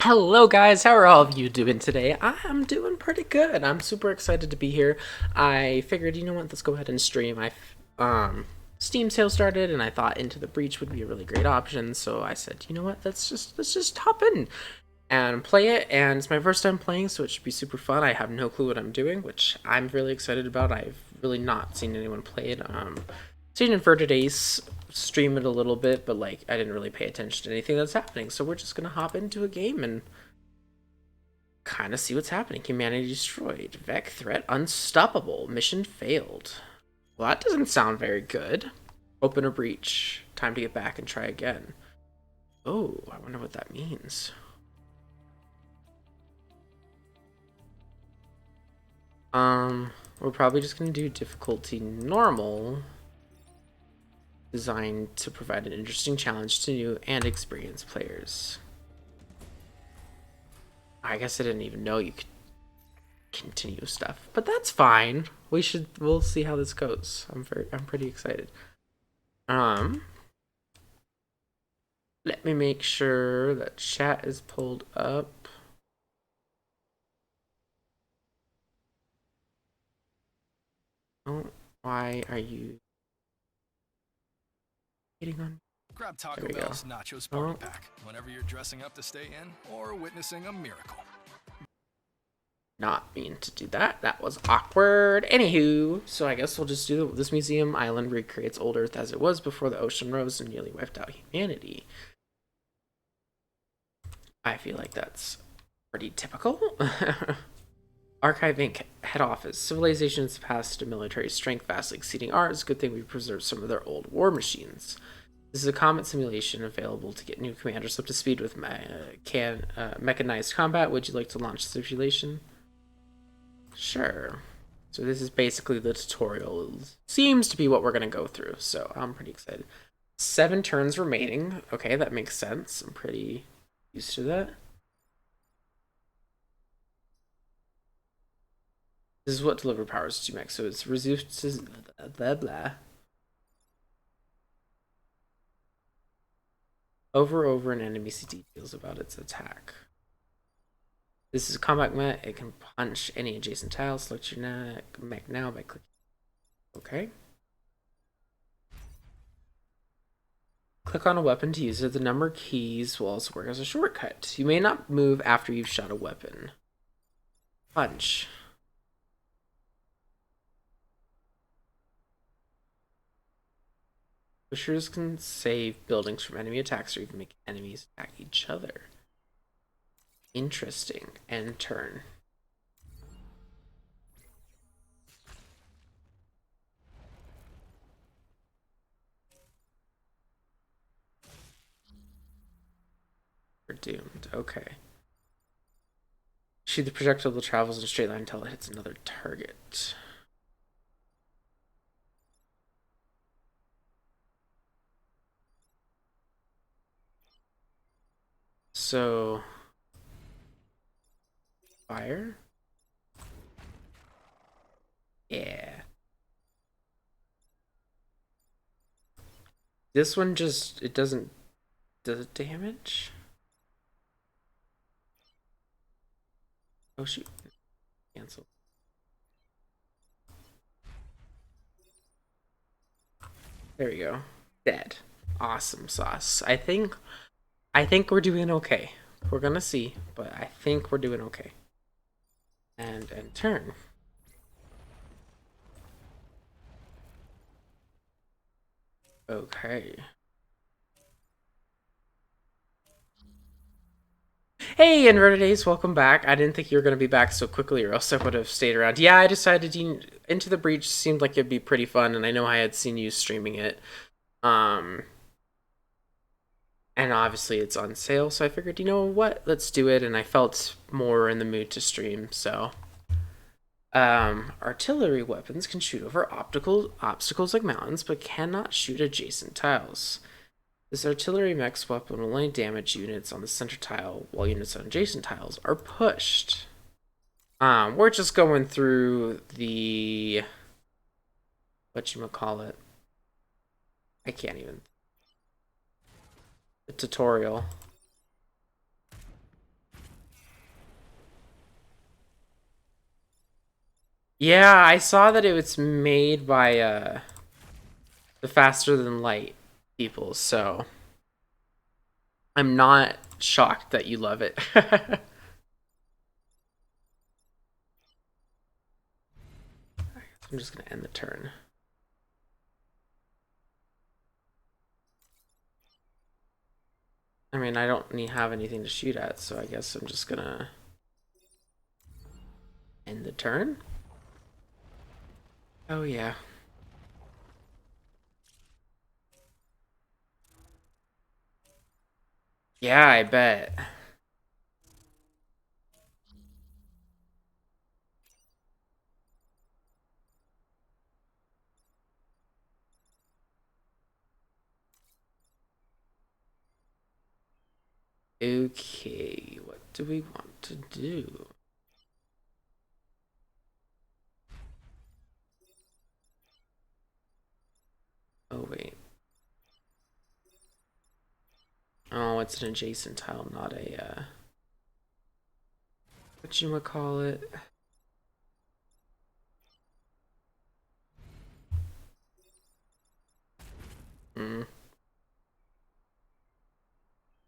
Hello guys, how are all of you doing today? I'm doing pretty good. I'm super excited to be here. I figured, you know what, let's go ahead and stream. Steam sale started and I thought Into the Breach would be a really great option, so I said, you know what, let's just hop in and play it. And it's my first time playing, so it should be super fun. I have no clue what I'm doing, which I'm really excited about. I've really not seen anyone play it. Seen Inverted Ace stream it a little bit, but like I didn't really pay attention to anything that's happening. So we're just gonna hop into a game and kind of see what's happening. Humanity destroyed. Vec threat unstoppable. Mission failed. Well, that doesn't sound very good. Open a breach. Time to get back and try again. Oh, I wonder what that means. We're probably just gonna do difficulty normal, designed to provide an interesting challenge to new and experienced players. I guess I didn't even know you could continue stuff, but that's fine. We'll see how this goes. I'm pretty excited. Um, Let me make sure that chat is pulled up. Oh, why are you waiting on? Grab There Taco we go. Bell's Nachos Party Oh, Pack whenever you're dressing up to stay in or witnessing a miracle. not mean to do that. That was awkward. Anywho, so I guess we'll just do this museum island recreates old Earth as it was before the ocean rose and nearly wiped out humanity. I feel like that's pretty typical. Archive Inc. head office. Civilization's past to military strength vastly exceeding ours. Good thing we preserved some of their old war machines. This is a combat simulation available to get new commanders up to speed with mechanized combat. Would you like to launch the simulation? Sure. So this is basically the tutorial. It seems to be what we're going to go through, so I'm pretty excited. 7 turns remaining. Okay, that makes sense. I'm pretty used to that. This is what deliver powers to mech, so it's reduces blah blah. Over an enemy see details about its attack. This is a combat mech. It can punch any adjacent tile. Select your mech now by clicking. Okay. Click on a weapon to use it. The number keys will also work as a shortcut. You may not move after you've shot a weapon. Punch. Pushers can save buildings from enemy attacks or even make enemies attack each other. Interesting. End turn. We're doomed. Okay. Shoot the projectile that travels in a straight line until it hits another target. So, fire? Yeah. This one just, it doesn't, does it damage? Oh shoot, cancel. There we go. Dead. Awesome sauce. I think we're doing okay. We're gonna see, but I think we're doing okay. And turn. Okay. Hey, Inverted Ace, welcome back. I didn't think you were going to be back so quickly, or else I would have stayed around. Yeah, I decided Into the Breach seemed like it'd be pretty fun, and I know I had seen you streaming it. Um, and obviously it's on sale, so I figured, you know what, let's do it. And I felt more in the mood to stream, so. Artillery weapons can shoot over optical obstacles like mountains, but cannot shoot adjacent tiles. This artillery mech's weapon will only damage units on the center tile, while units on adjacent tiles are pushed. We're just going through the whatchamacallit. I can't even. The tutorial. Yeah, I saw that it was made by the Faster Than Light people, so I'm not shocked that you love it. I'm just gonna end the turn. I mean, I don't have anything to shoot at, so I guess I'm just gonna end the turn. Oh yeah. Yeah, I bet. Okay, what do we want to do? Oh wait. Oh, it's an adjacent tile, not a whatchamacallit. Hmm.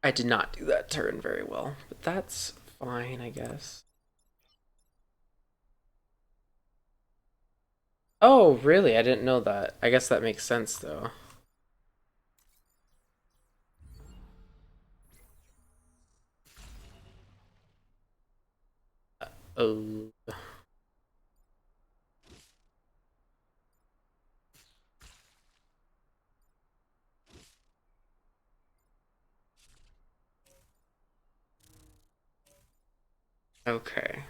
I did not do that turn very well, but that's fine, I guess. Oh, really? I didn't know that. I guess that makes sense, though. Oh. Okay.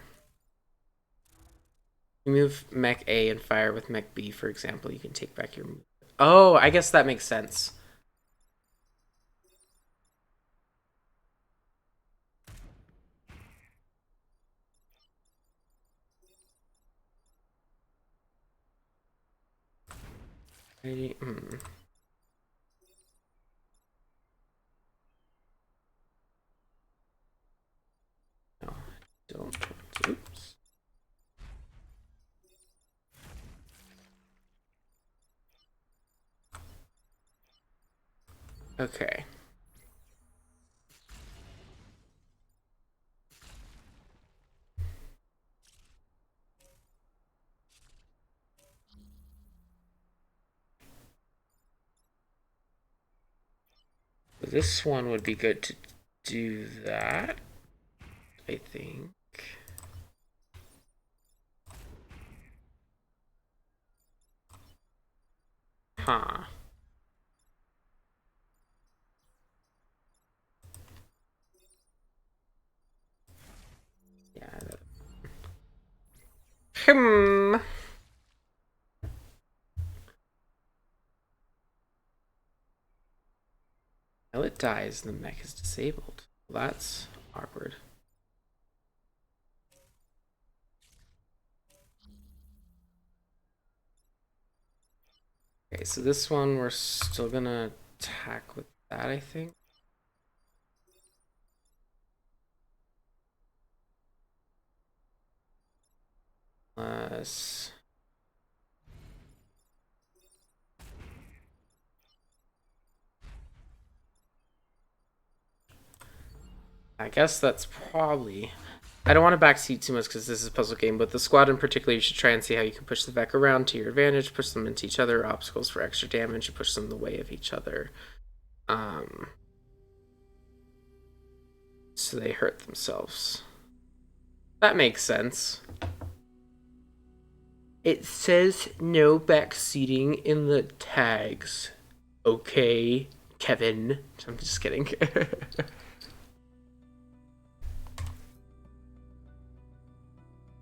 You move mech A and fire with mech B, for example, you can take back your move. Oh, I guess that makes sense. Hmm. No, don't. Oops. Okay. This one would be good to do that, I think. Huh. Yeah. Hmm. Well, it dies and the mech is disabled. Well, that's awkward. Okay, so this one we're still gonna attack with that, I think. Plus, I guess that's probably. I don't want to backseat too much because this is a puzzle game, but the squad in particular, you should try and see how you can push the Vec around to your advantage, push them into each other, obstacles for extra damage, and push them in the way of each other. Um, so they hurt themselves. That makes sense. It says no backseating in the tags. Okay, Kevin. I'm just kidding.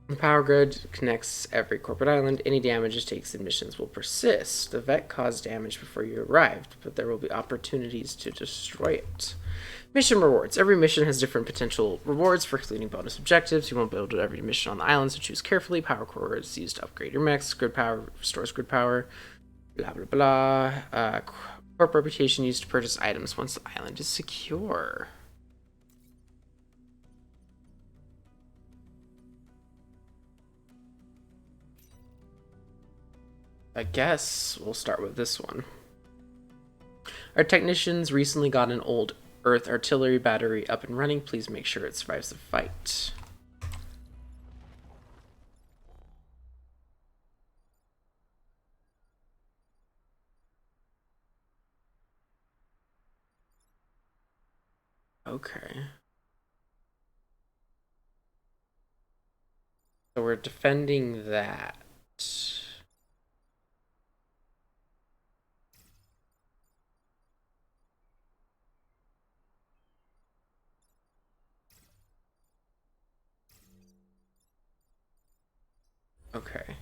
The power grid connects every corporate island. Any damages takes in missions will persist. The Vet caused damage before you arrived, but there will be opportunities to destroy it. Mission rewards. Every mission has different potential rewards for completing bonus objectives. You won't build every mission on the island, so choose carefully. Power core is used to upgrade your mechs. Grid power restores grid power. Blah, blah, blah. Corp reputation used to purchase items once the island is secure. I guess we'll start with this one. Our technicians recently got an old Earth artillery battery up and running. Please make sure it survives the fight. Okay. So we're defending that. Okay.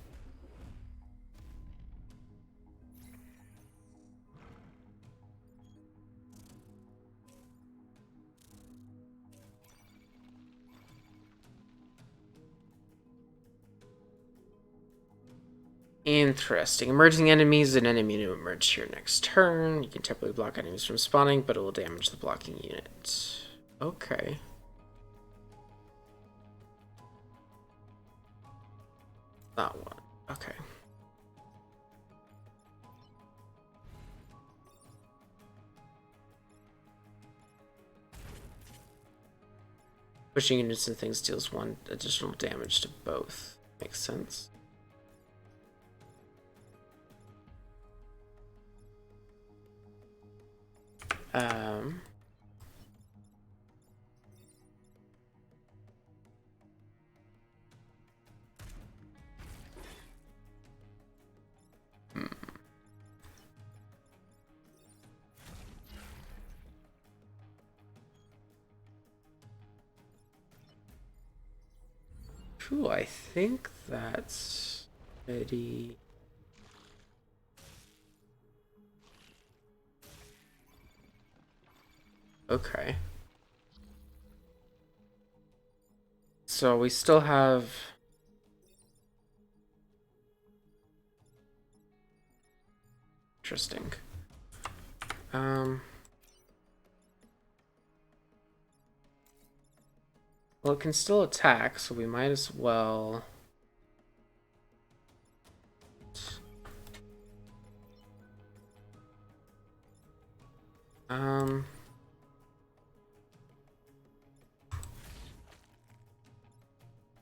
Interesting. Emerging enemies, an enemy to emerge here next turn. You can temporarily block enemies from spawning, but it will damage the blocking unit. Okay. That one. Okay. Pushing units and things deals 1 additional damage to both. Makes sense. Um... Cool, I think that's ready. Okay. So we still have... Interesting. Well, it can still attack, so we might as well...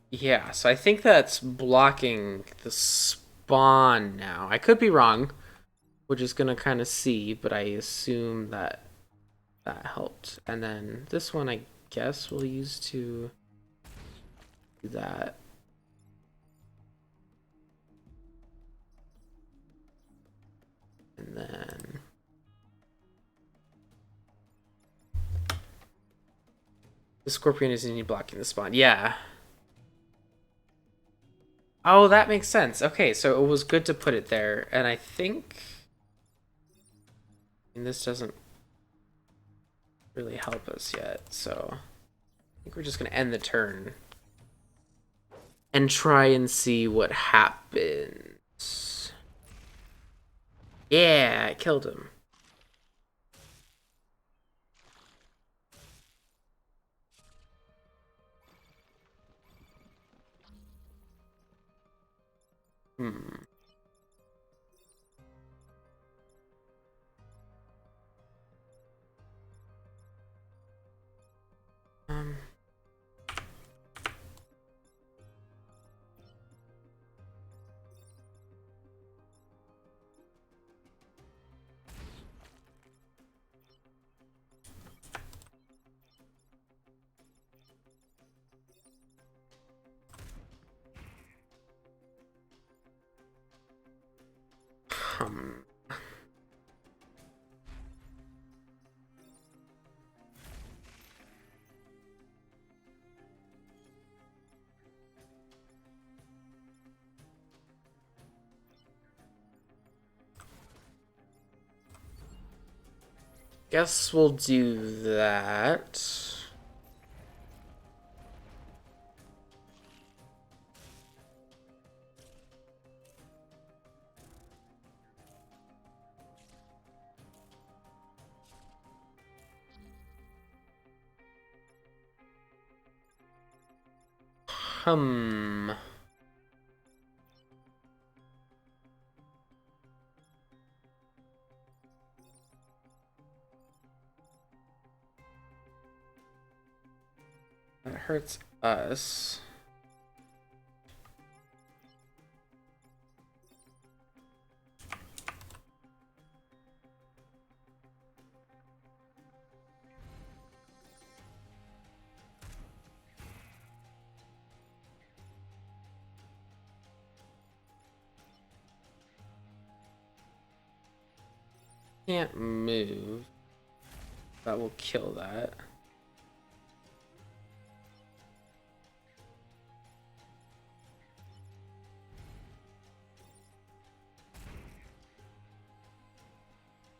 Yeah, so I think that's blocking the spawn now. I could be wrong. We're just gonna kind of see, but I assume that that helped. And then this one, I guess we'll use to do that. And then... The Scorpion is indeed blocking the spawn. Yeah. Oh, that makes sense. Okay, so it was good to put it there. And I think... And this doesn't really help us yet, so... I think we're just going to end the turn. And try and see what happens. Yeah, I killed him. Hmm. Um... Hmm. Guess we'll do that. Hmm. hurts us. Can't move. That will kill that.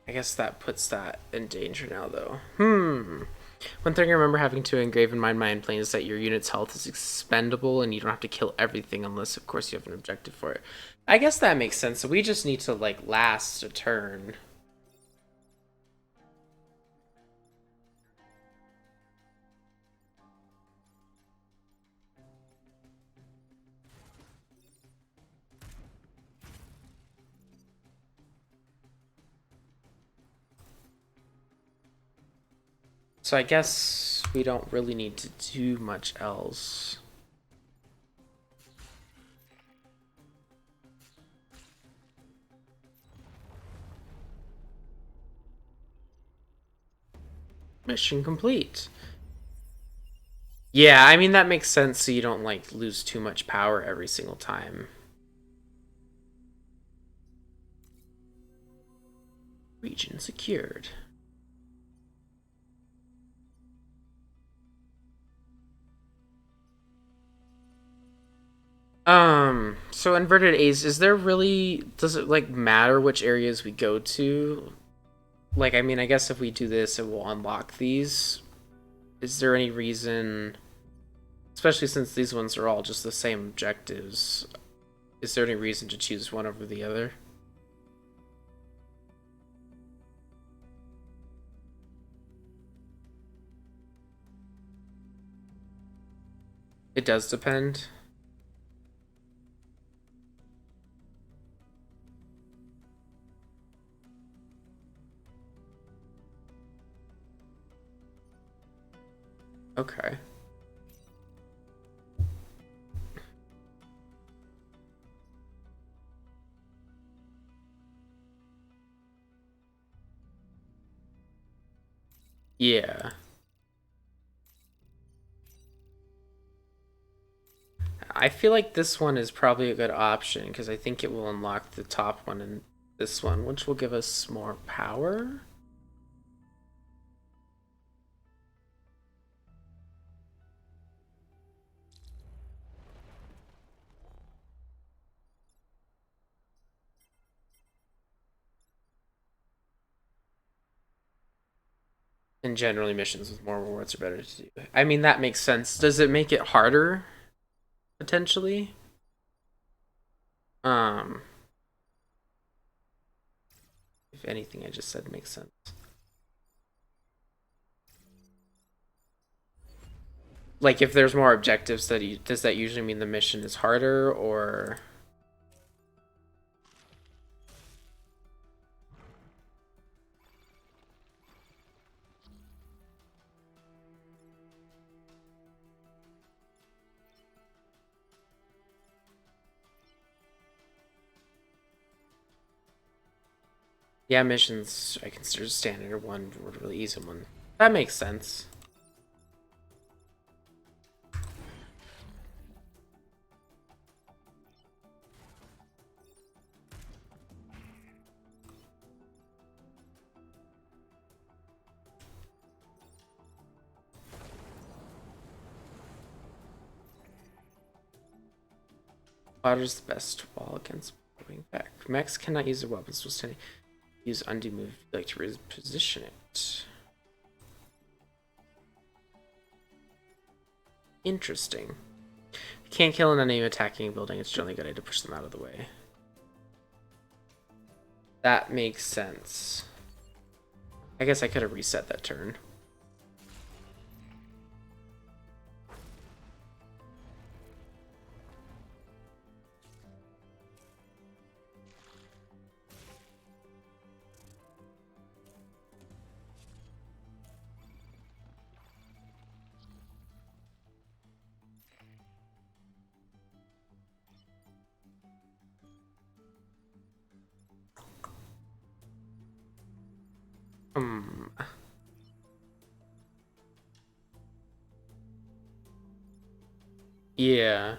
I guess that puts that in danger now, though. One thing I remember having to engrave in my mind plane is that your unit's health is expendable and you don't have to kill everything unless, of course, you have an objective for it. I guess that makes sense. So we just need to, like, last a turn. So I guess we don't really need to do much else. Mission complete. Yeah, I mean, that makes sense so you don't, like, lose too much power every single time. Region secured. So inverted A's, is there really, does it, like, matter which areas we go to? Like, I mean, I guess if we do this, it will unlock these. Is there any reason, especially since these ones are all just the same objectives, is there any reason to choose one over the other? It does depend. Okay. Yeah. I feel like this one is probably a good option because I think it will unlock the top one and this one, which will give us more power. And generally missions with more rewards are better to do. I mean, that makes sense. Does it make it harder? Potentially? Um, if anything I just said makes sense. Like, if there's more objectives, does that usually mean the mission is harder, or... Yeah, missions I consider standard, one really easy one. That makes sense. Water's the best wall against moving back. Mechs cannot use their weapons while standing. Use undo move like to reposition it. Interesting. You can't kill an enemy attacking a building. It's generally a good idea to push them out of the way. That makes sense. I guess I could have reset that turn. Hmm. Yeah.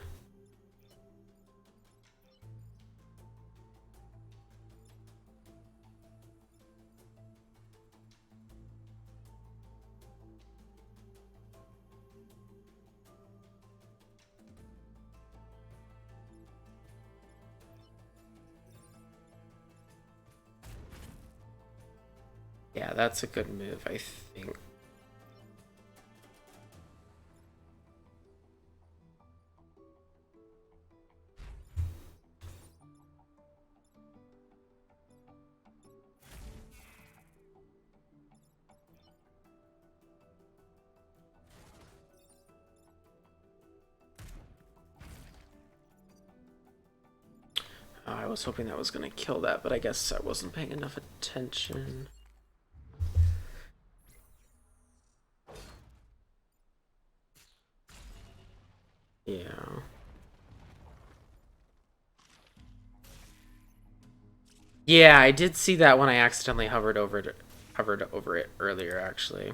Yeah, that's a good move, I think. Oh, I was hoping that was gonna kill that, but I guess I wasn't paying enough attention. Yeah. Yeah, I did see that when I accidentally hovered over it earlier, actually.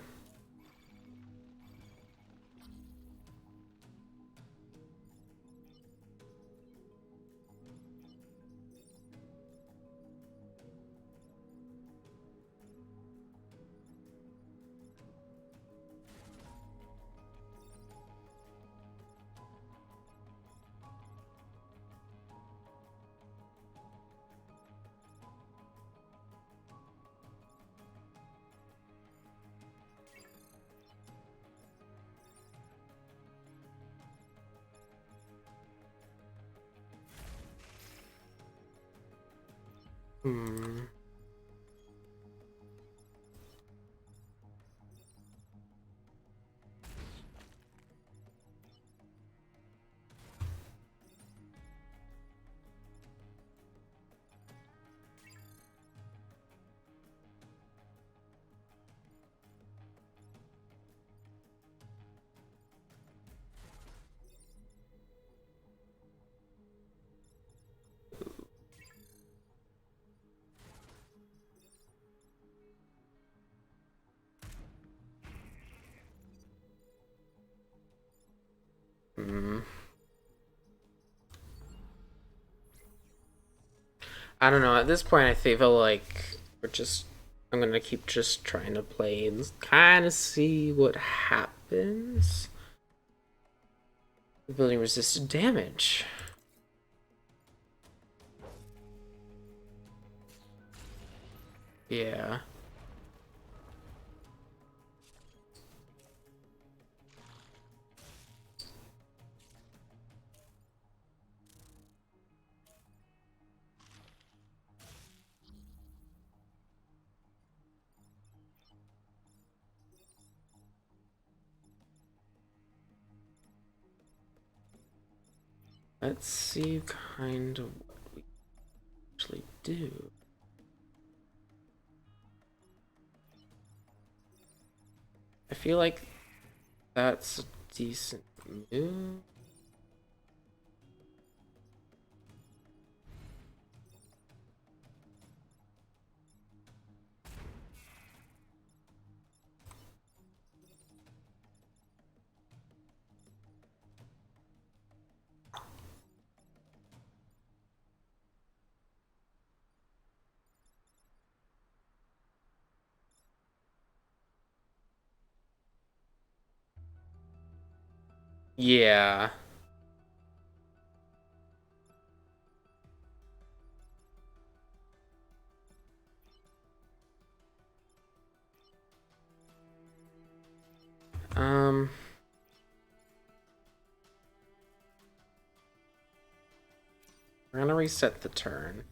Hmm. Hmm. I don't know. At this point, I feel like we're just. I'm gonna keep just trying to play and kind of see what happens. Building resisted damage. Yeah. Let's see kind of what we actually do. I feel like that's a decent move. Yeah. Um. We're gonna reset the turn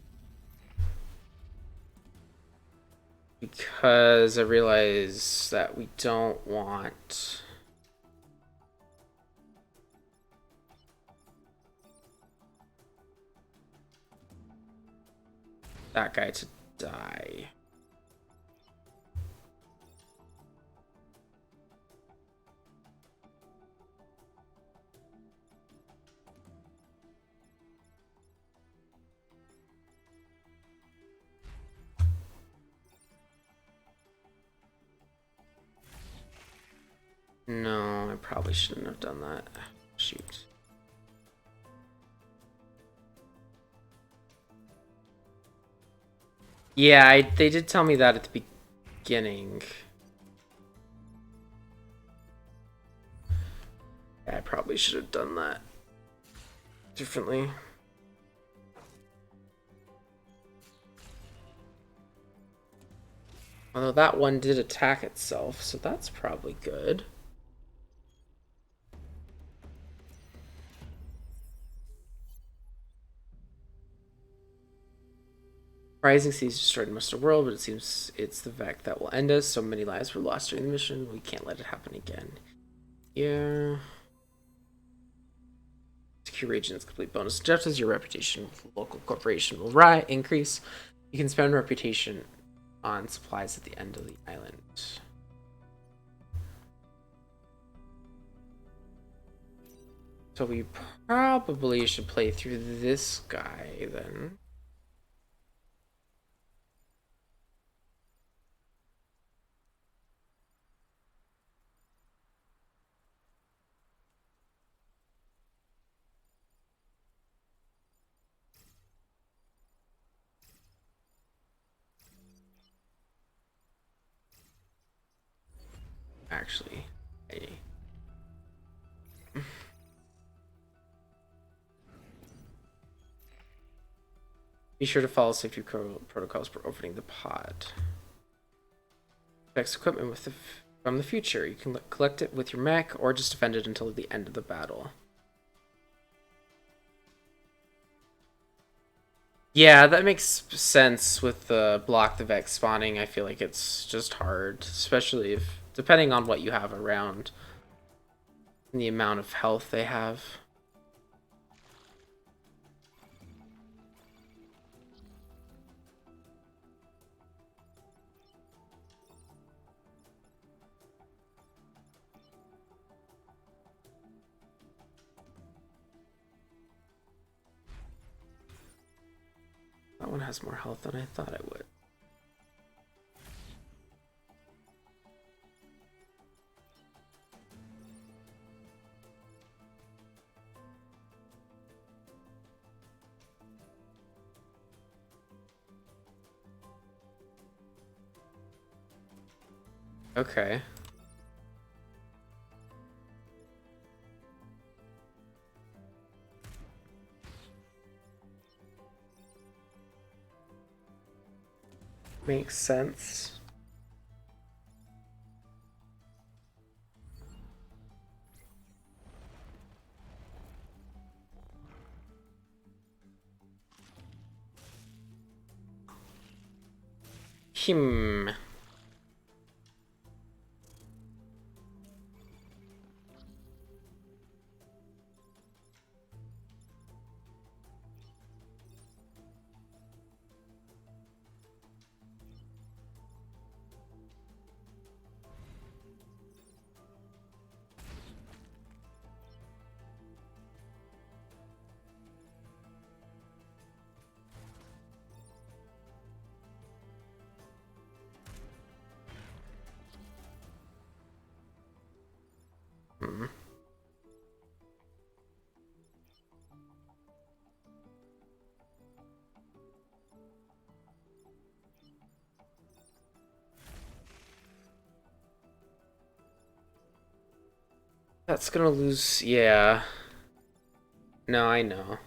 because I realize that we don't want that guy to die. No, I probably shouldn't have done that. Shoot. Yeah, they did tell me that at the beginning. I probably should have done that differently. Although that one did attack itself, so that's probably good. Rising Seas destroyed most of the world, but it seems it's the Vect that will end us. So many lives were lost during the mission. We can't let it happen again. Yeah. Secure regions, complete bonus objectives. Your reputation with the local corporation will increase. You can spend reputation on supplies at the end of the island. So we probably should play through this guy then. Actually, be sure to follow safety protocols for opening the pod. Next equipment from the future. You can collect it with your mech or just defend it until the end of the battle. Yeah, that makes sense with the block the Vex spawning. I feel like it's just hard, especially if depending on what you have around and the amount of health they have. That one has more health than I thought it would. Okay. Makes sense. Hmm. Hmm. That's gonna lose. Yeah. No, I know.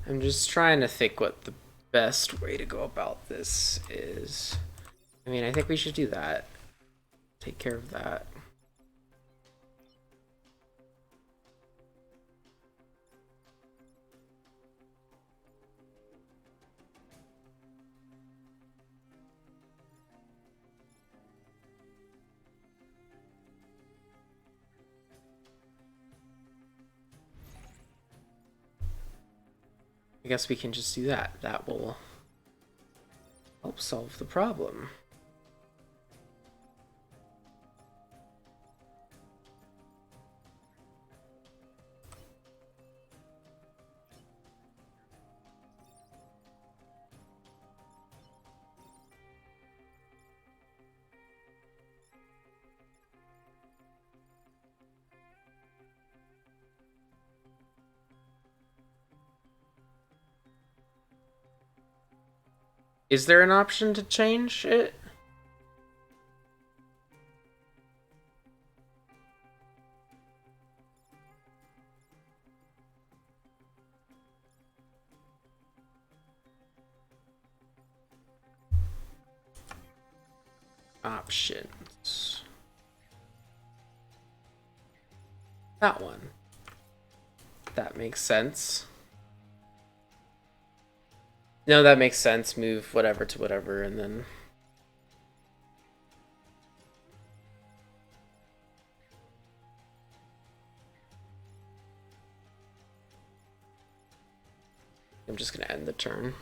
I'm just trying to think what the best way to go about this is. I mean, I think we should do that. Take care of that. I guess we can just do that. That will help solve the problem. Is there an option to change it? Options. That one. That makes sense. No, that makes sense. Move whatever to whatever, and then... I'm just gonna end the turn.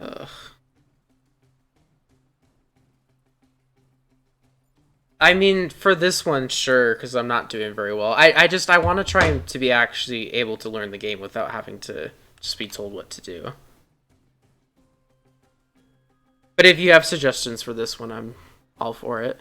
Ugh. I mean, for this one, sure, because I'm not doing very well. I want to try to be actually able to learn the game without having to just be told what to do. But if you have suggestions for this one, I'm all for it.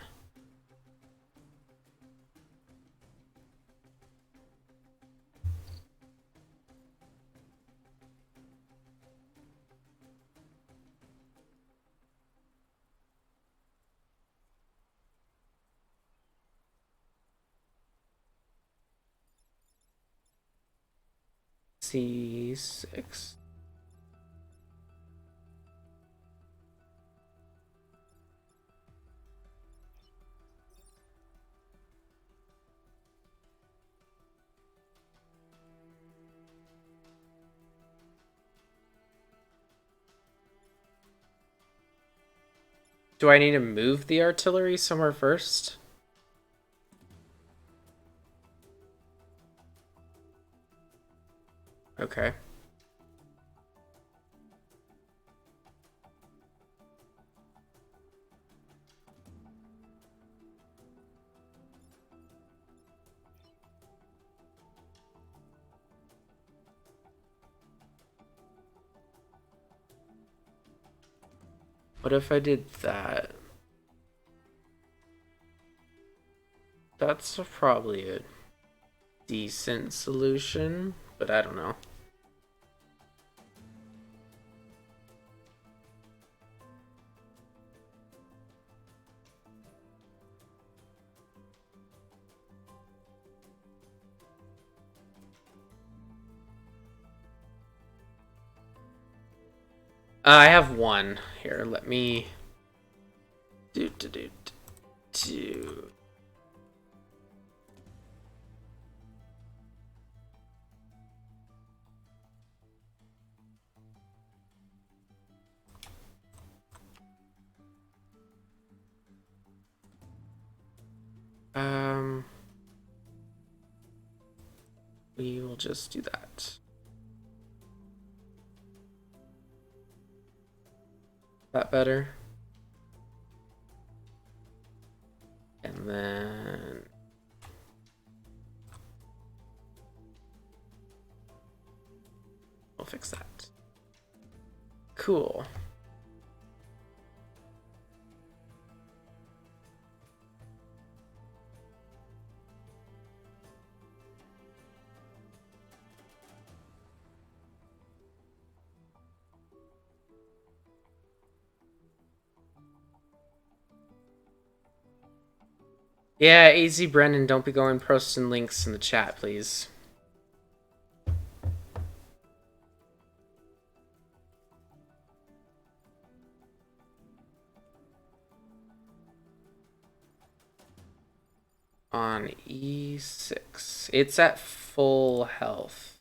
C6. Do I need to move the artillery somewhere first? Okay. What if I did that? That's probably a decent solution, but I don't know. I have one here. Let me do. We will just do that. That better? And then we'll fix that. Cool. Yeah, AZ Brennan, don't be going posting links in the chat, please. on E6. It's at full health.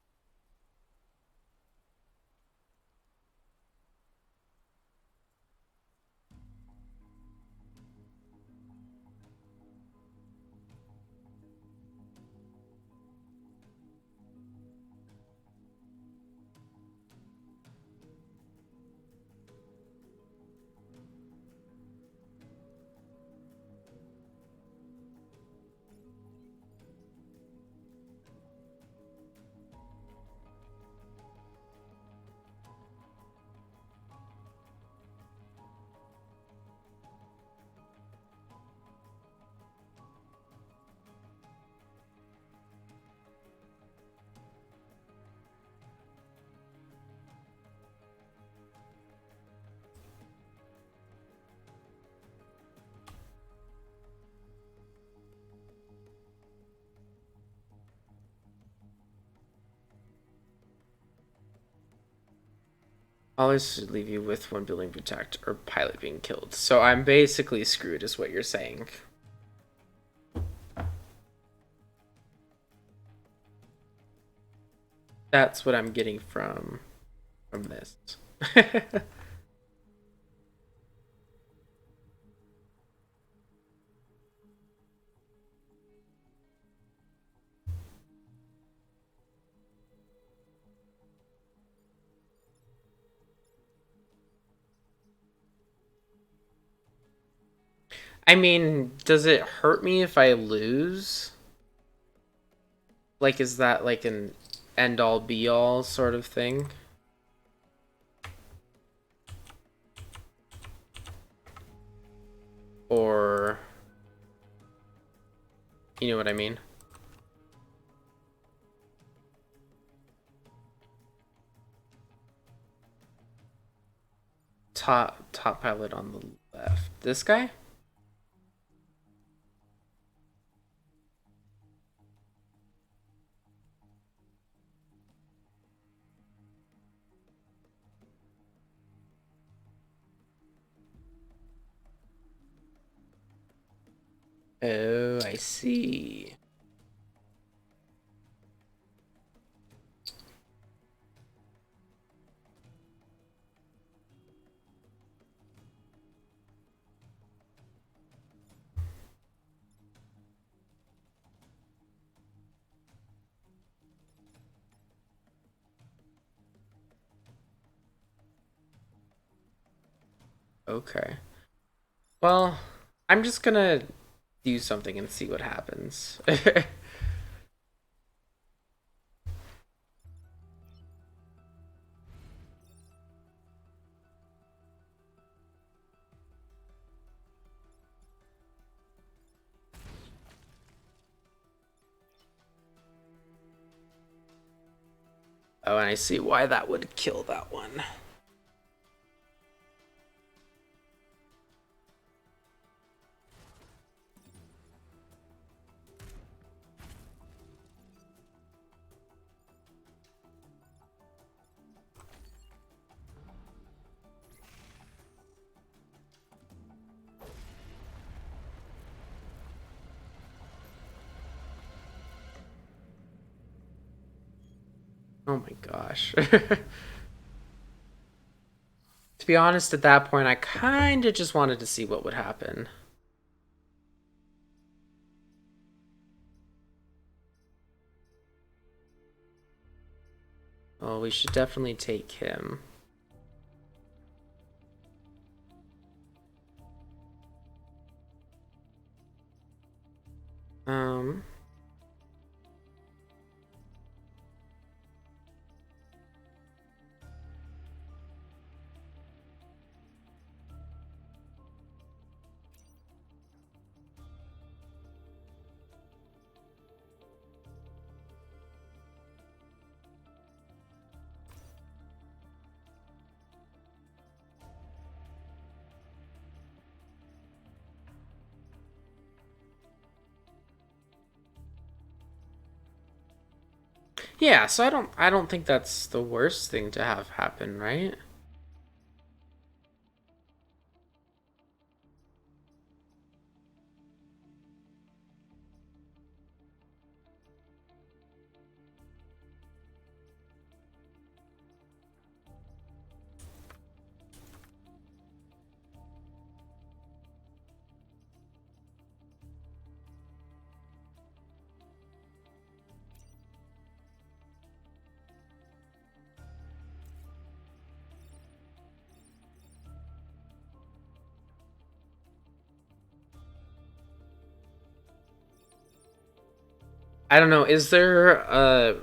Always should leave you with one building protect or pilot being killed. So I'm basically screwed, is what you're saying. That's what I'm getting from this. I mean, does it hurt me if I lose? Like, is that like an end all be all sort of thing? Or, you know what I mean? Top pilot on the left. This guy? Oh, I see. Okay. Well, I'm just gonna do something and see what happens. Oh, and I see why that would kill that one. Oh my gosh. To be honest, at that point, I kind of just wanted to see what would happen. Oh, we should definitely take him. Um... Yeah, so I don't think that's the worst thing to have happen, right? I don't know. Is there a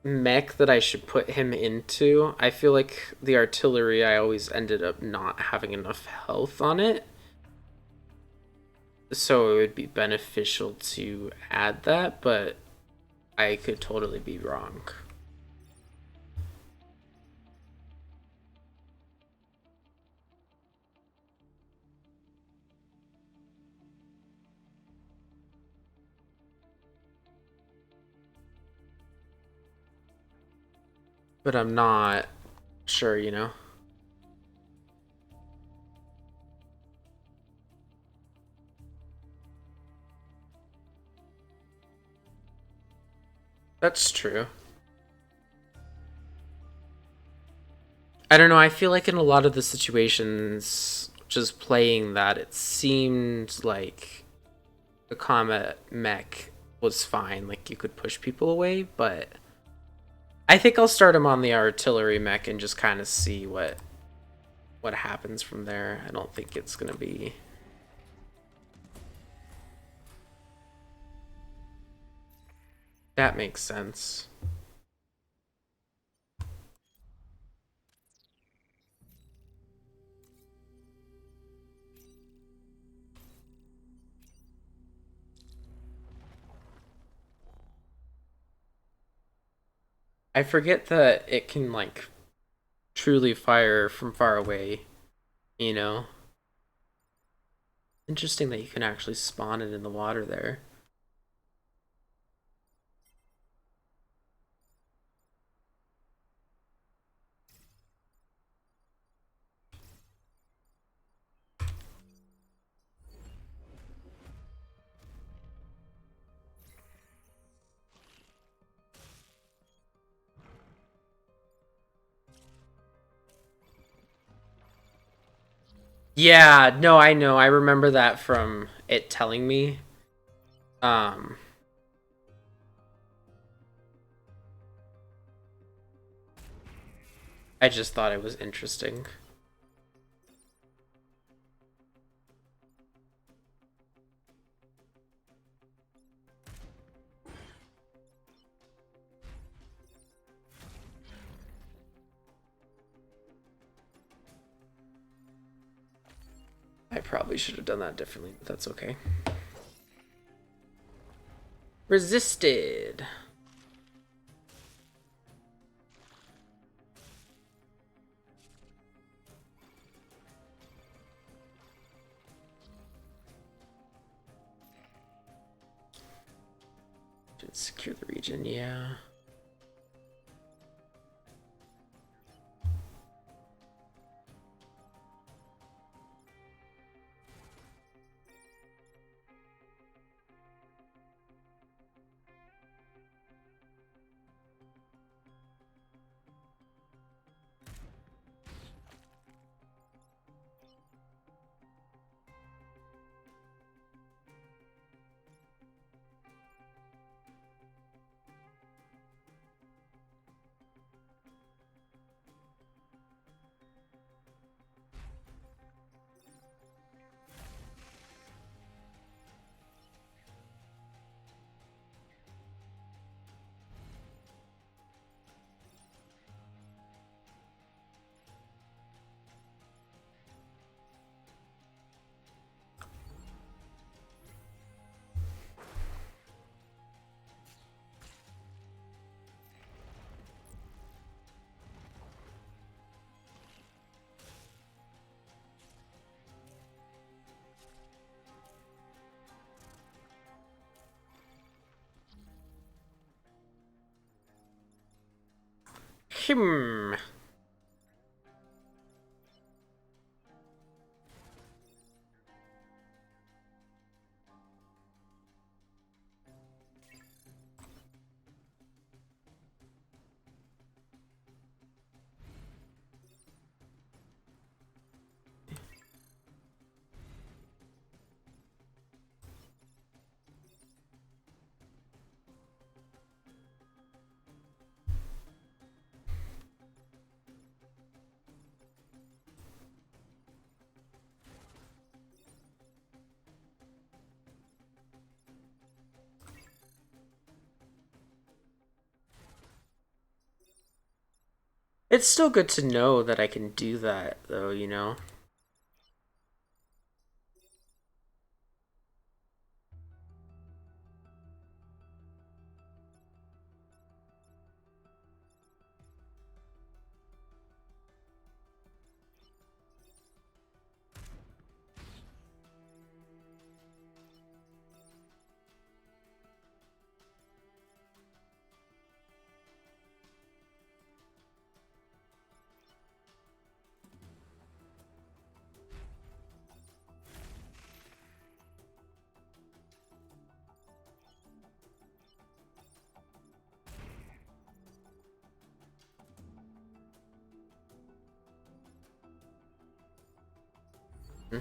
mech that I should put him into? I feel like the artillery, I always ended up not having enough health on it. So it would be beneficial to add that, but I could totally be wrong. But I'm not sure, you know? That's true. I don't know. I feel like in a lot of the situations, just playing that, it seemed like the combat mech was fine. Like you could push people away, but I think I'll start him on the artillery mech and just kind of see what happens from there. I don't think it's gonna be. That makes sense. I forget that it can like truly fire from far away, you know? Interesting that you can actually spawn it in the water there. Yeah, no, I know. I remember that from it telling me. Um, I just thought it was interesting. I probably should have done that differently, but that's okay. Resisted. Should secure the region, yeah. Hmm. It's still good to know that I can do that, though, you know? Hmm.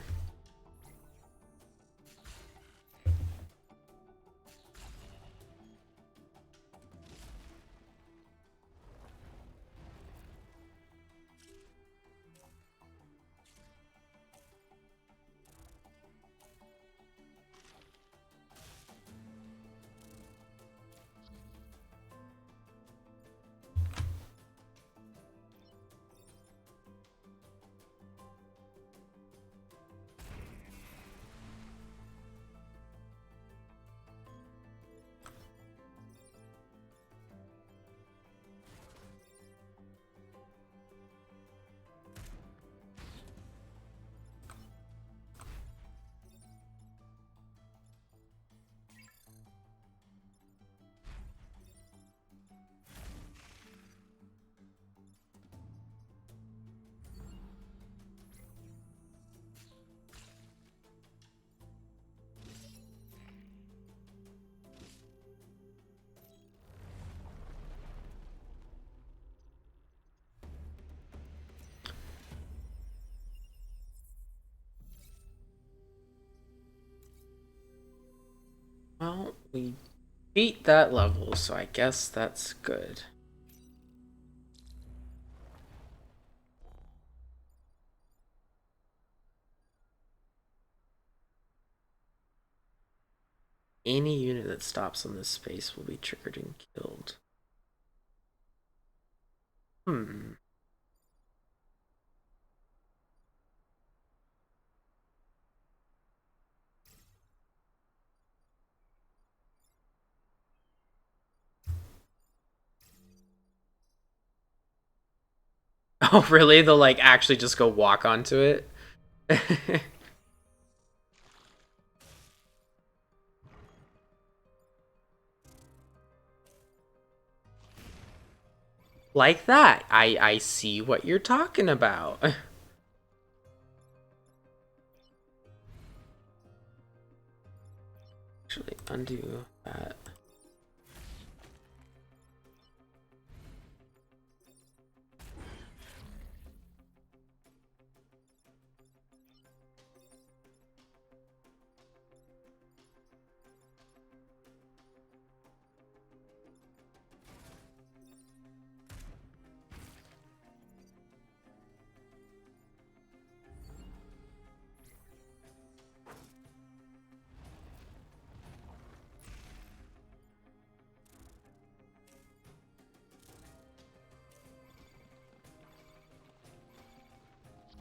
Well, we beat that level, so I guess that's good. Any unit that stops on this space will be triggered and killed. Hmm. Oh, really? They'll like actually just go walk onto it? Like that. I see what you're talking about. Actually, undo that.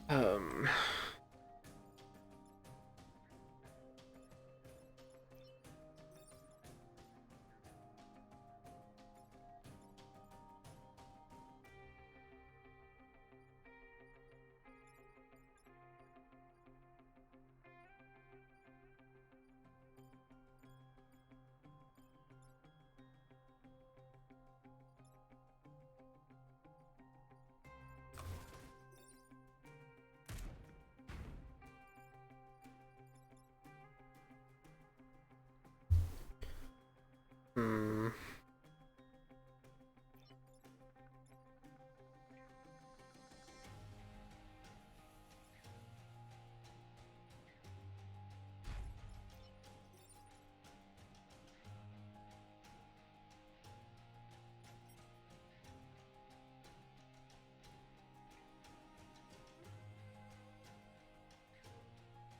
Um, hmm.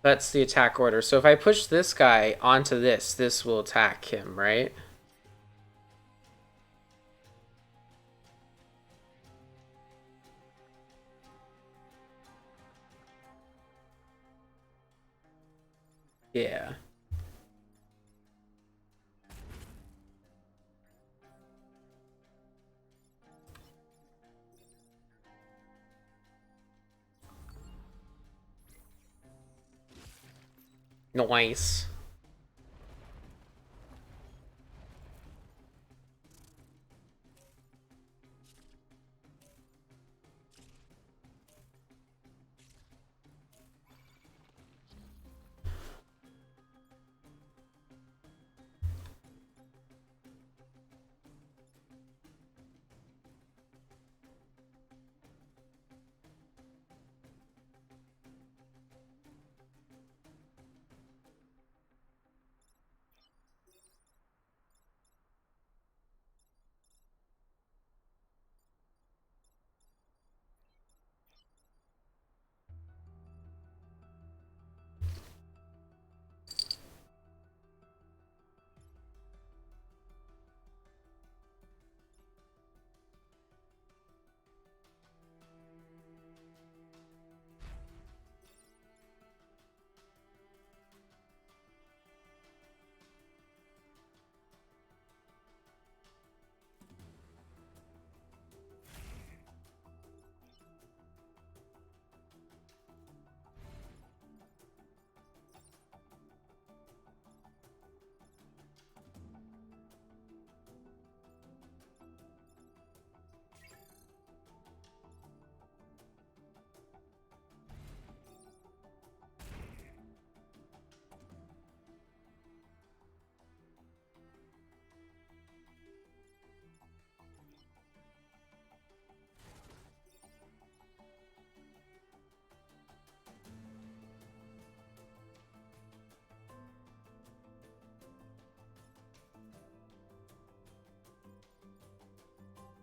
That's the attack order. So if I push this guy onto this, this will attack him, right? Yeah. Nice.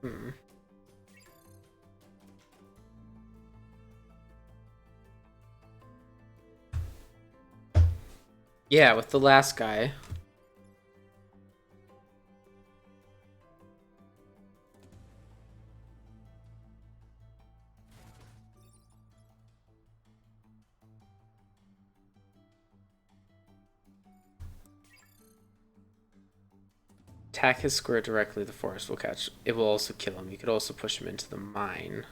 Hmm. Yeah, with the last guy. Attack his square directly, the forest will catch. It will also kill him. You could also push him into the mine.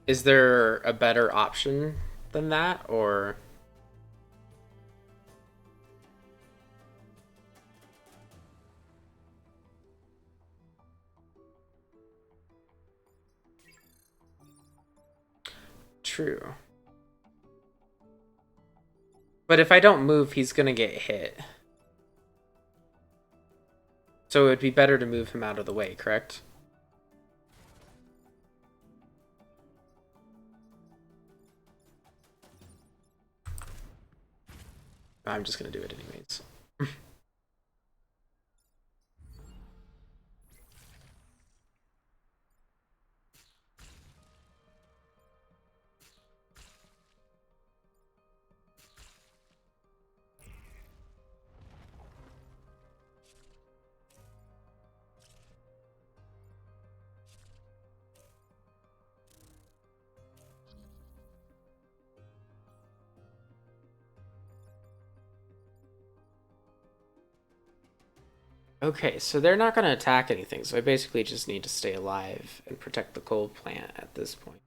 Is there a better option than that, or... True. But if I don't move, he's gonna get hit. So it would be better to move him out of the way, correct? I'm just gonna do it anyways. Okay, so they're not going to attack anything, so I basically just need to stay alive and protect the coal plant at this point.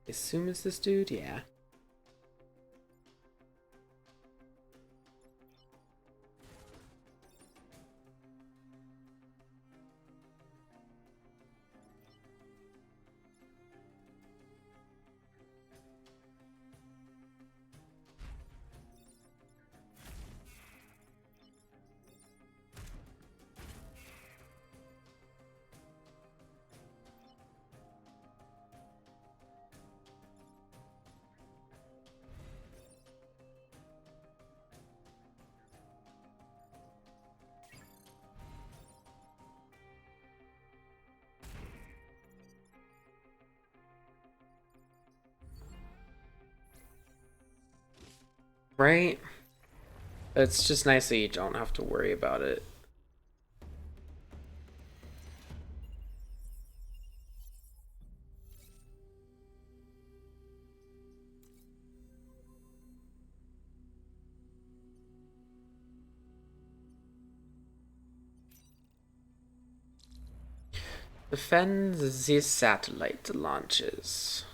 Assume it's this dude? Yeah. Right? It's just nice that you don't have to worry about it. Defend the satellite launches.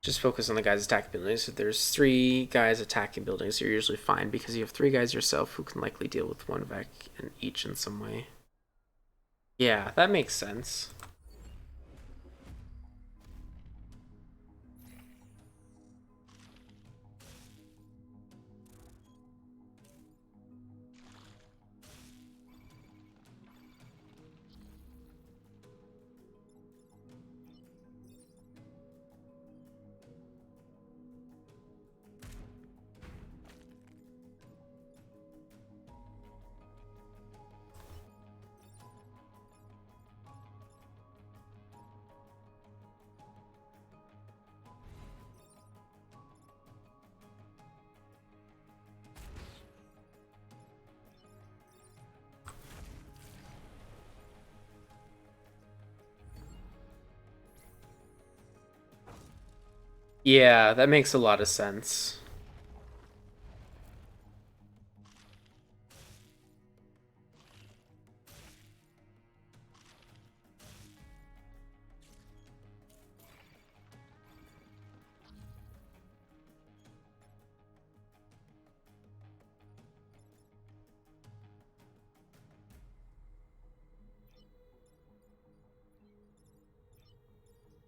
Just focus on the guys attacking buildings. If there's 3 guys attacking buildings, you're usually fine because you have 3 guys yourself who can likely deal with 1 vac in each in some way. Yeah, that makes sense. Yeah, that makes a lot of sense.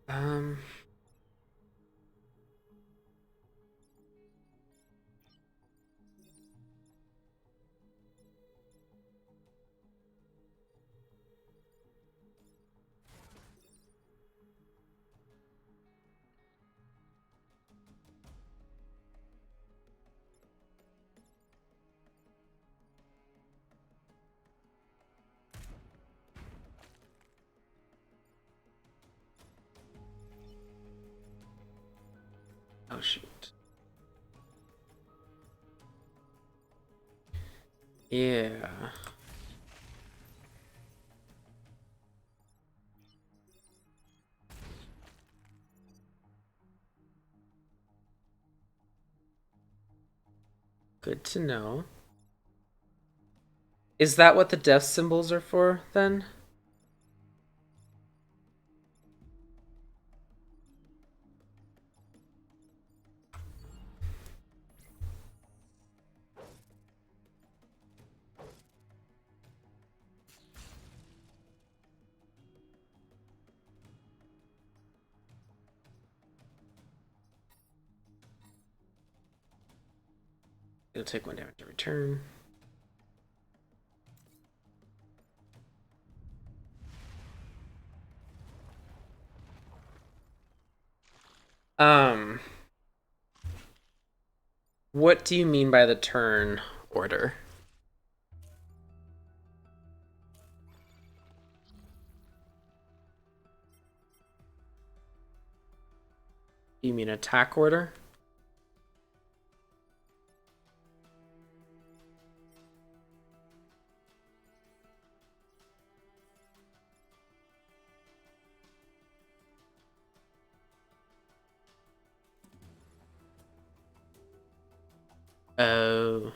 Um, oh shoot. Yeah. Good to know. Is that what the death symbols are for, then? It'll take 1 damage every turn. Um, what do you mean by the turn order? You mean attack order? Oh.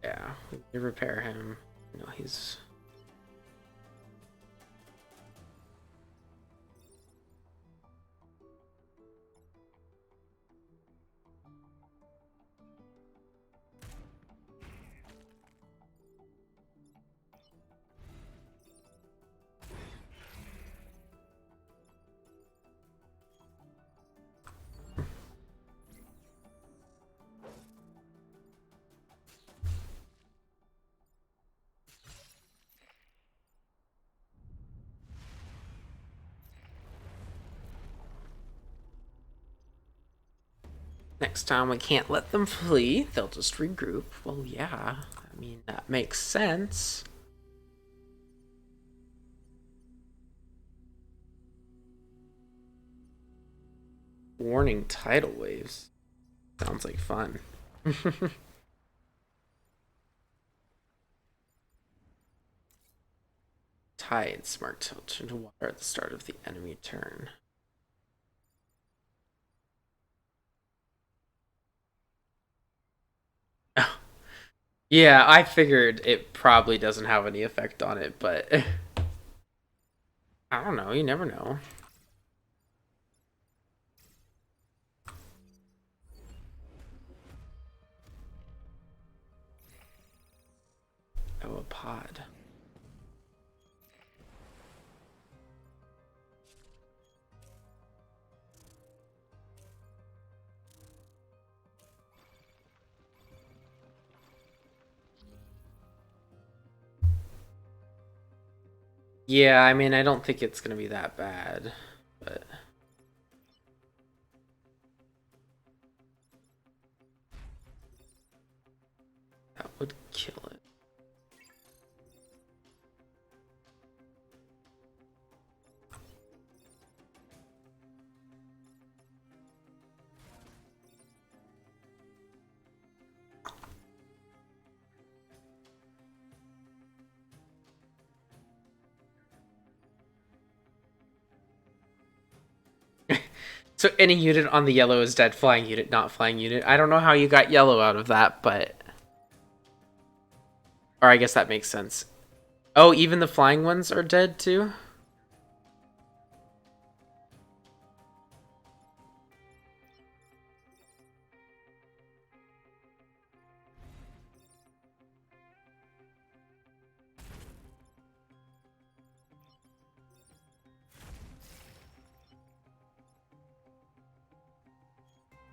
Yeah, we need to repair him. No, he's... Next time we can't let them flee. They'll just regroup. Well, yeah. I mean, that makes sense. Warning tidal waves. Sounds like fun. Tide smart tilt into water at the start of the enemy turn. Yeah, I figured it probably doesn't have any effect on it, but I don't know. You never know. Oh, a pod. Yeah, I mean, I don't think it's gonna be that bad, but that would kill it. So any unit on the yellow is dead. Flying unit, not flying unit. I don't know how you got yellow out of that, but... Or I guess that makes sense. Oh, even the flying ones are dead too?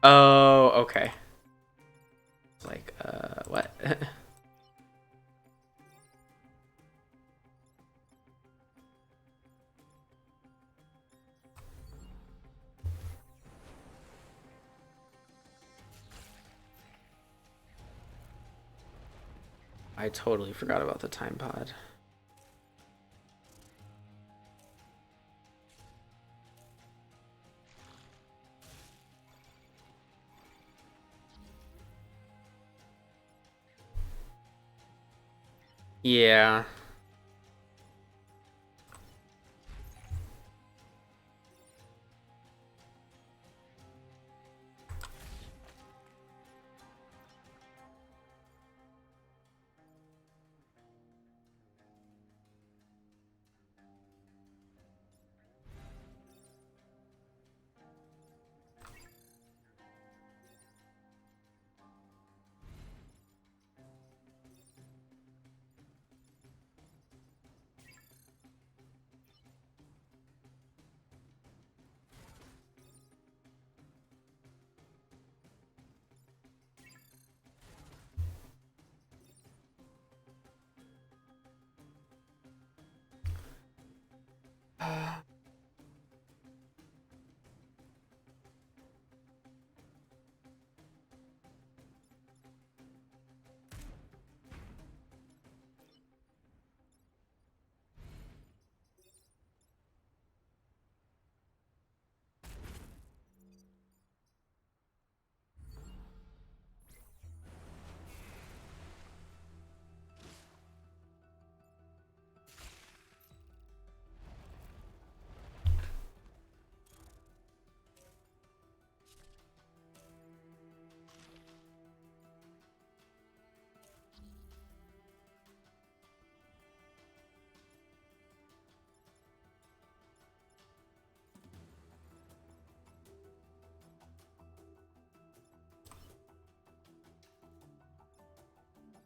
Oh, okay. Like, what? I totally forgot about the time pod. Yeah.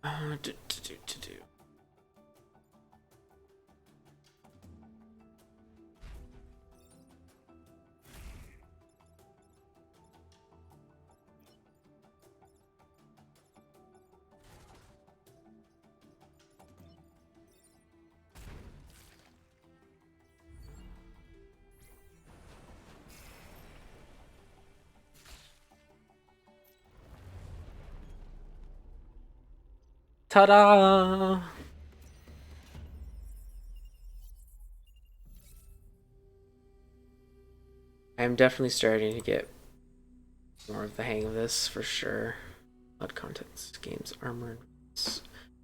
Do. Ta-da! I'm definitely starting to get more of the hang of this for sure. Blood contents gains armored.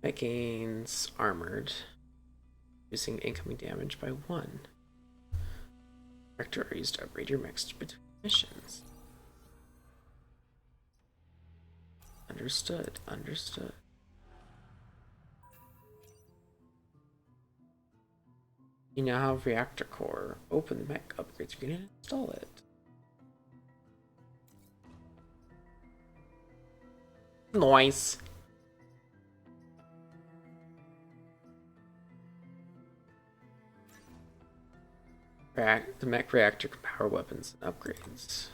That gains armored, reducing incoming damage by 1. Character are used to upgrade your mix between missions. Understood. Understood. You now have reactor core. Open the mech upgrade screen and install it. Nice. The mech reactor can power weapons and upgrades.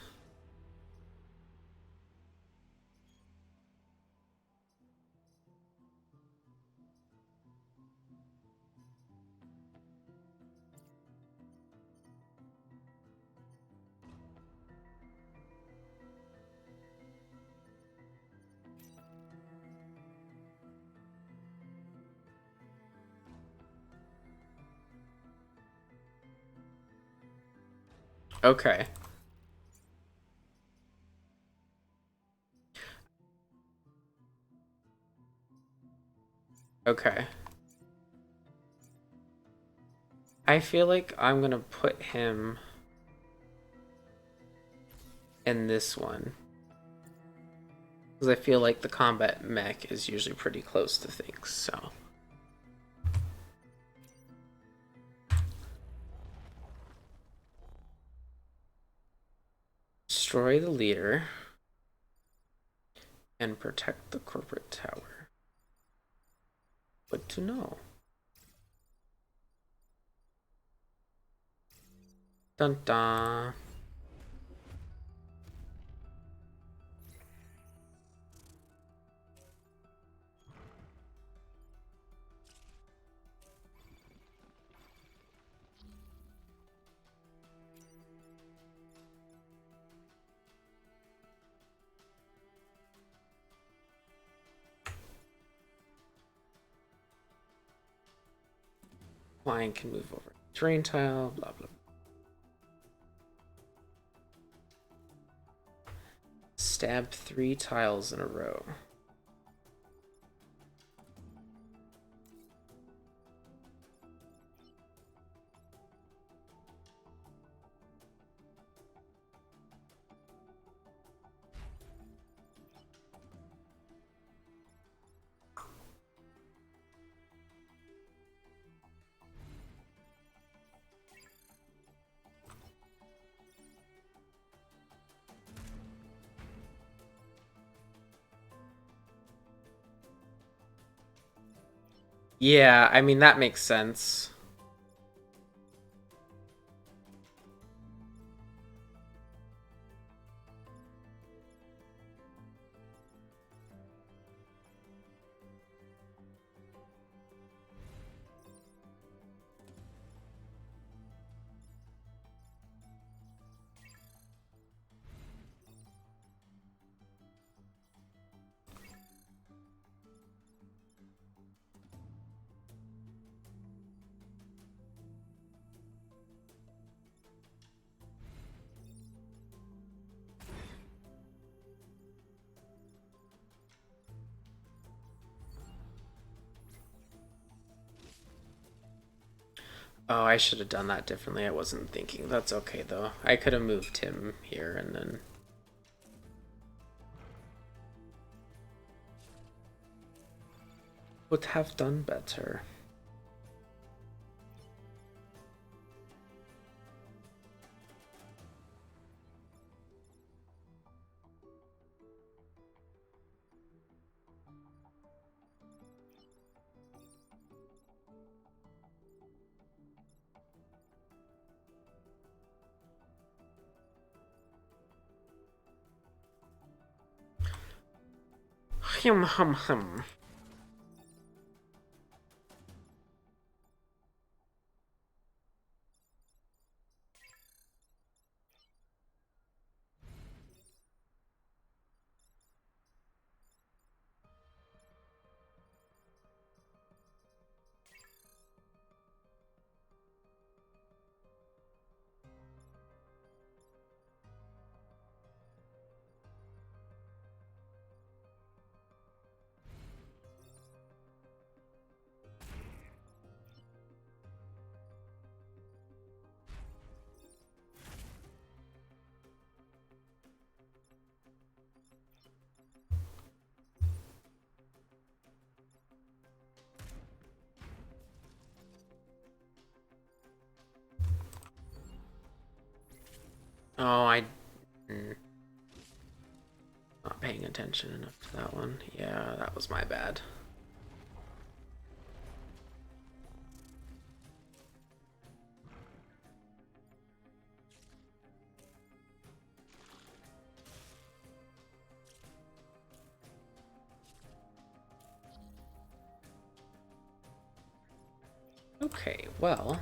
Okay. Okay. I feel like I'm gonna put him in this one. Because I feel like the combat mech is usually pretty close to things, so. Destroy the leader and protect the corporate tower. Good to know. Dun dun. Flying can move over terrain tile, blah blah. Stab 3 tiles in a row. Yeah, I mean, that makes sense. Oh, I should have done that differently. I wasn't thinking. That's okay, though. I could have moved him here and then... would have done better. Hum hum hum. Oh, not paying attention enough to that one. Yeah, that was my bad. Okay, well.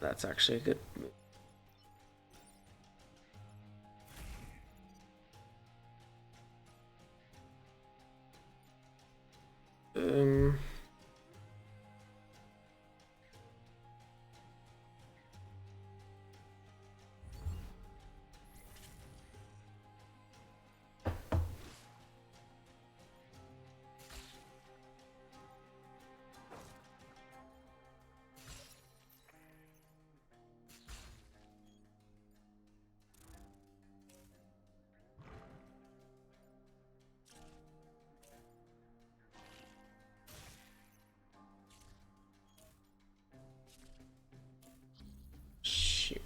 That's actually a good move. Um, shoot.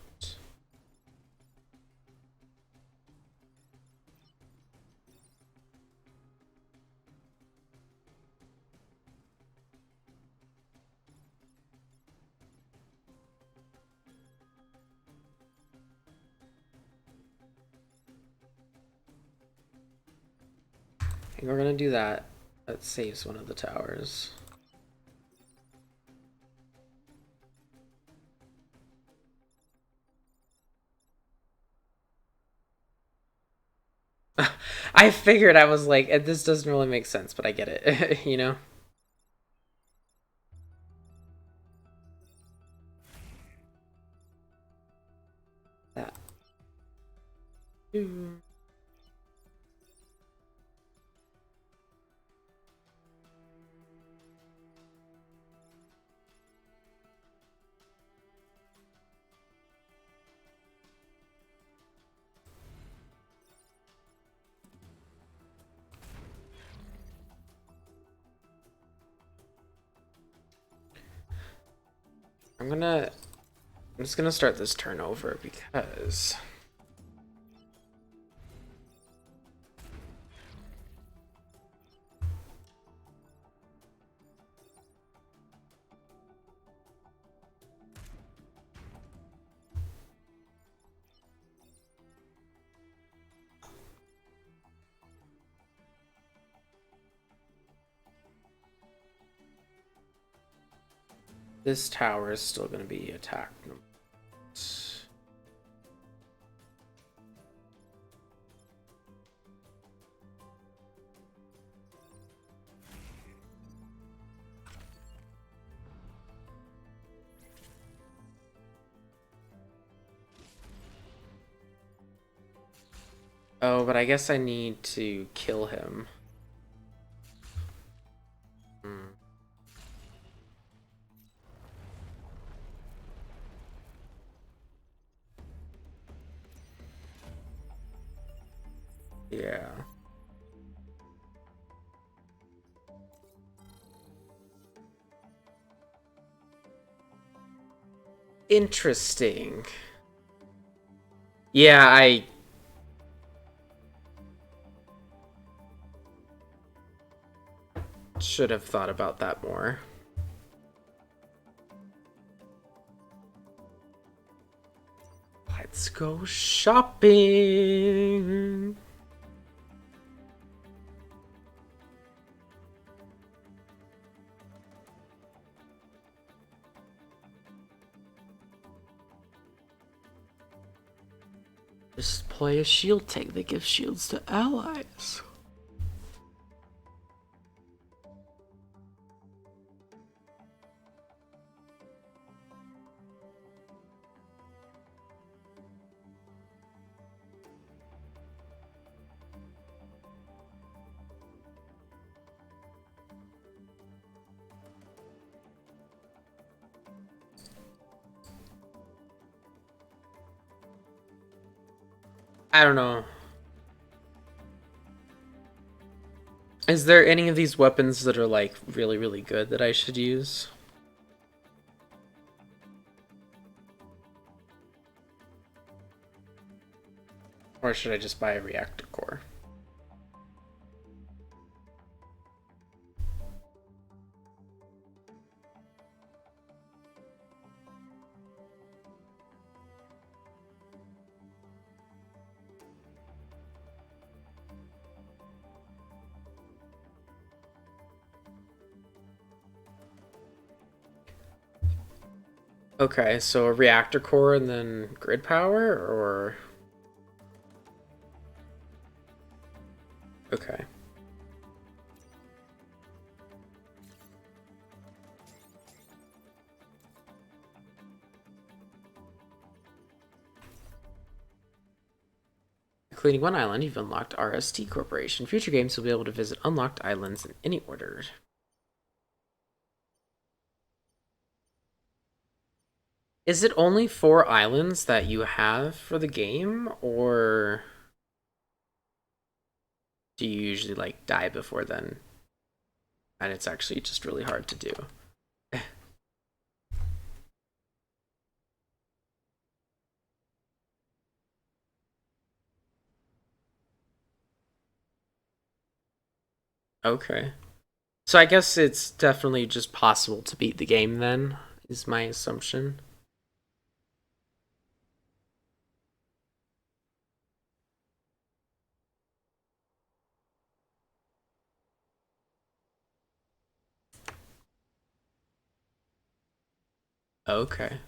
I think we're gonna do that. That saves one of the towers. I figured. I was like, this doesn't really make sense, but I get it, you know? That. Ooh. I'm just gonna start this turn over because this tower is still gonna be attacked. Oh, but I guess I need to kill him. Hmm. Yeah. Interesting. Yeah, I should have thought about that more. Let's go shopping. Just play a shield tank that gives shields to allies. I don't know. Is there any of these weapons that are like really, really good that I should use? Or should I just buy a reactor core? Okay, so a reactor core and then grid power, or... Okay. Including one island, you've unlocked RST Corporation. Future games, you'll be able to visit unlocked islands in any order. Is it only 4 islands that you have for the game, or do you usually like die before then? And it's actually just really hard to do. Okay. So I guess it's definitely just possible to beat the game then, is my assumption. Okay.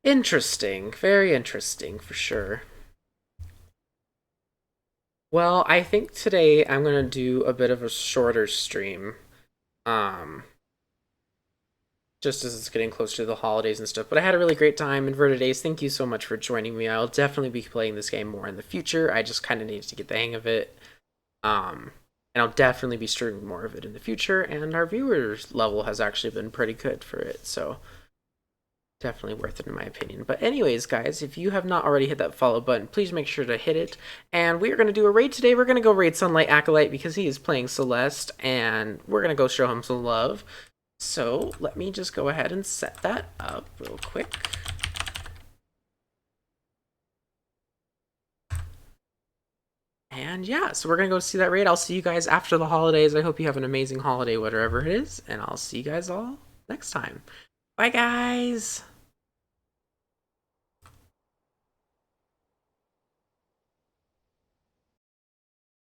Interesting. Very interesting for sure. Well, I think today I'm gonna do a bit of a shorter stream. Um, just as it's getting closer to the holidays and stuff. But I had a really great time. Inverted Ace, thank you so much for joining me. I'll definitely be playing this game more in the future. I just kind of needed to get the hang of it. And I'll definitely be streaming more of it in the future. And our viewers level has actually been pretty good for it. So definitely worth it in my opinion. But anyways, guys, if you have not already hit that follow button, please make sure to hit it. And we are going to do a raid today. We're going to go raid Sunlight Acolyte because he is playing Celeste. And we're going to go show him some love. So let me just go ahead and set that up real quick. And yeah, so we're going to go see that raid. I'll see you guys after the holidays. I hope you have an amazing holiday, whatever it is. And I'll see you guys all next time. Bye, guys.